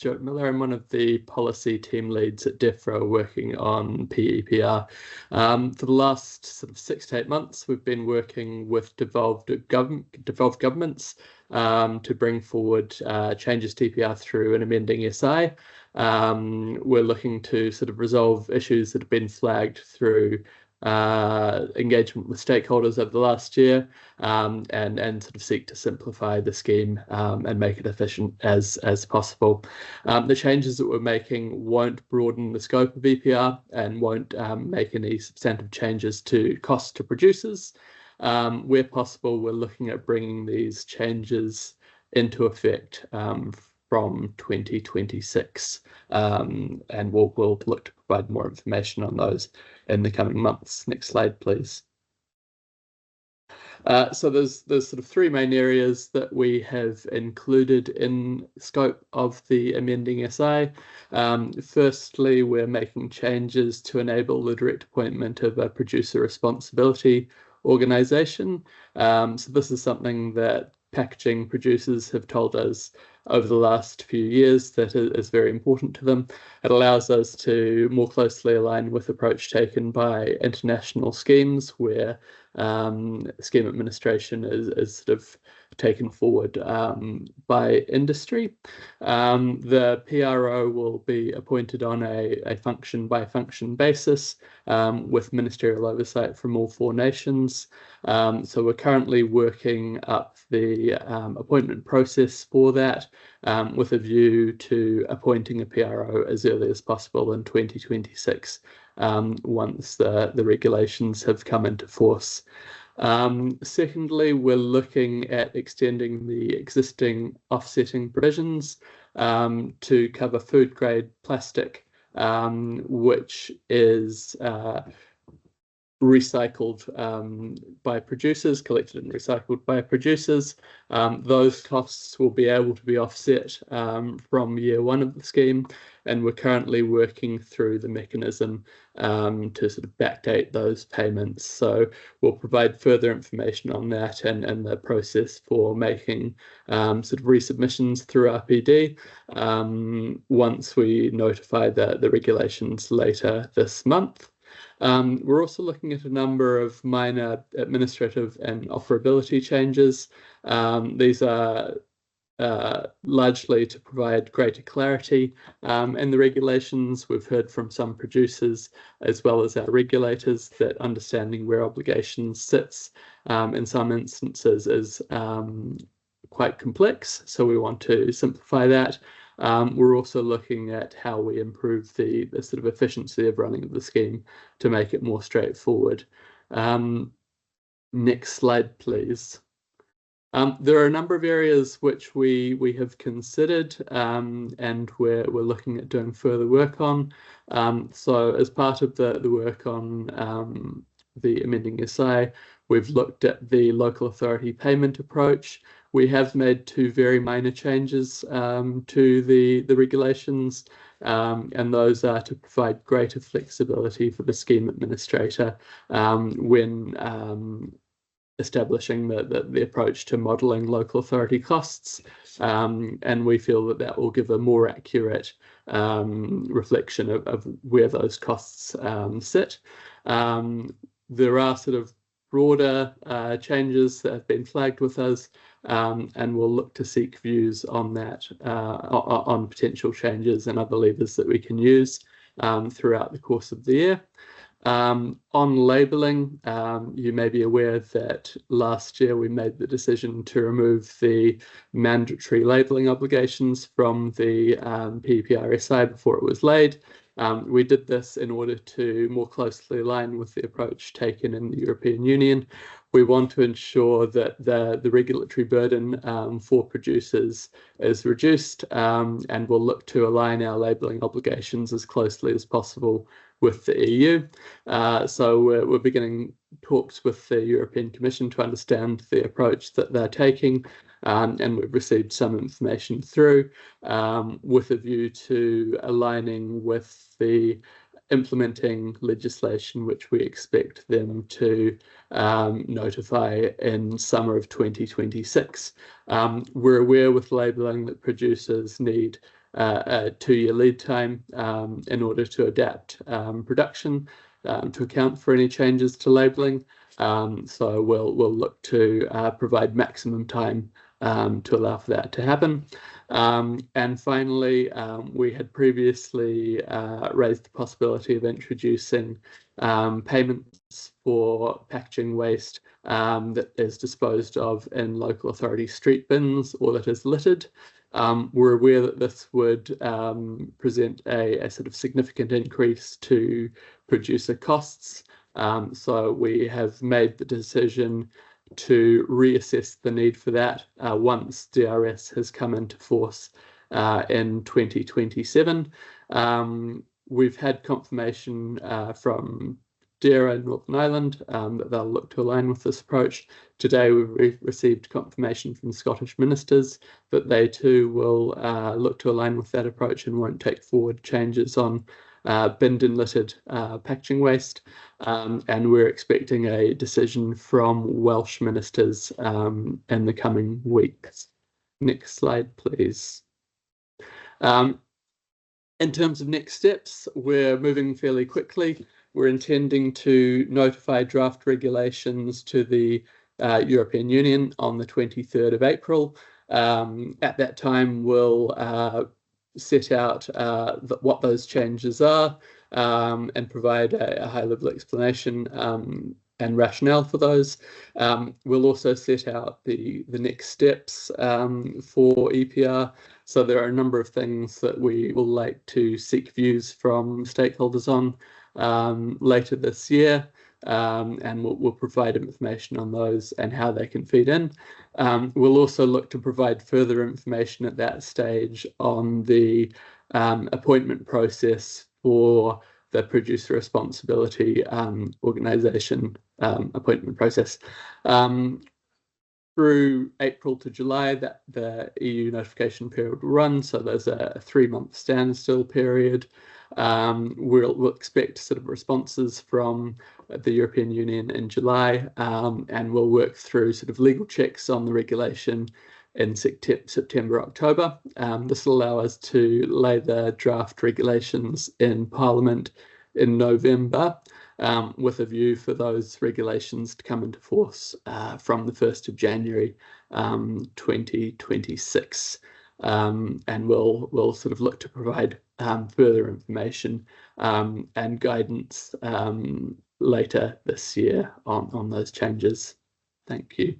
Stuart Miller. I'm one of the policy team leads at DEFRA working on PEPR. For the last sort of 6 to 8 months, we've been working with devolved governments to bring forward changes to EPR through an amending SI. We're looking to sort of resolve issues that have been flagged through engagement with stakeholders over the last year, and sort of seek to simplify the scheme and make it efficient as possible. The changes that we're making won't broaden the scope of EPR and won't make any substantive changes to costs to producers. Where possible, we're looking at bringing these changes into effect from 2026, and we'll look to provide more information on those in the coming months. Next slide, please. So there's sort of 3 main areas that we have included in scope of the amending SI. Firstly, we're making changes to enable the direct appointment of a producer responsibility organisation. So this is something that packaging producers have told us over the last few years that is very important to them. It allows us to more closely align with the approach taken by international schemes where scheme administration is sort of taken forward by industry. The PRO will be appointed on a function by function basis with ministerial oversight from all 4 nations. So we're currently working up the appointment process for that with a view to appointing a PRO as early as possible in 2026 once the regulations have come into force. Secondly, we're looking at extending the existing offsetting provisions to cover food grade plastic, which is recycled by producers, collected and recycled by producers. Those costs will be able to be offset from year 1 of the scheme, and we're currently working through the mechanism to sort of backdate those payments. So we'll provide further information on that and the process for making sort of resubmissions through RPD once we notify the regulations later this month. We're also looking at a number of minor administrative and operability changes. These are largely to provide greater clarity in the regulations. We've heard from some producers as well as our regulators that understanding where obligations sits in some instances is quite complex, so we want to simplify that. We're also looking at how we improve the sort of efficiency of running the scheme to make it more straightforward. Next slide, please. There are a number of areas which we have considered and we're looking at doing further work on. So as part of the work on the amending SI, we've looked at the local authority payment approach. We have made 2 very minor changes to the regulations, and those are to provide greater flexibility for the scheme administrator when establishing the approach to modelling local authority costs, and we feel that will give a more accurate reflection of where those costs sit. There are sort of broader changes that have been flagged with us, and we'll look to seek views on that, on potential changes and other levers that we can use throughout the course of the year. On labelling, you may be aware that last year we made the decision to remove the mandatory labelling obligations from the PEPR SI before it was laid. We did this in order to more closely align with the approach taken in the European Union. We want to ensure that the regulatory burden for producers is reduced, and we'll look to align our labelling obligations as closely as possible with the EU. So we're beginning talks with the European Commission to understand the approach that they're taking, and we've received some information through with a view to aligning with the implementing legislation which we expect them to notify in summer of 2026. We're aware with labelling that producers need a 2-year lead time in order to adapt production to account for any changes to labelling. So we'll look to provide maximum time to allow for that to happen. And finally, we had previously raised the possibility of introducing payments for packaging waste that is disposed of in local authority street bins or that is littered. We're aware that this would present a sort of significant increase to producer costs. So we have made the decision to reassess the need for that once DRS has come into force in 2027. We've had confirmation from DERA Northern Ireland that they'll look to align with this approach. Today we've received confirmation from Scottish ministers that they too will look to align with that approach and won't take forward changes on binned and littered packaging waste. And we're expecting a decision from Welsh ministers in the coming weeks. Next slide, please. In terms of next steps, we're moving fairly quickly. We're intending to notify draft regulations to the European Union on the 23rd of April. At that time, we'll set out what those changes are and provide a high-level explanation and rationale for those. We'll also set out the next steps for EPR. So there are a number of things that we will like to seek views from stakeholders on later this year, and we'll provide information on those and how they can feed in. We'll also look to provide further information at that stage on the appointment process for the producer responsibility organisation appointment process. Through April to July, that the EU notification period will run, so there's a 3-month standstill period. We'll expect sort of responses from the European Union in July, and we'll work through sort of legal checks on the regulation in September, October. This will allow us to lay the draft regulations in Parliament in November, with a view for those regulations to come into force from the 1st of January 2026. And we'll sort of look to provide further information and guidance later this year on those changes. Thank you.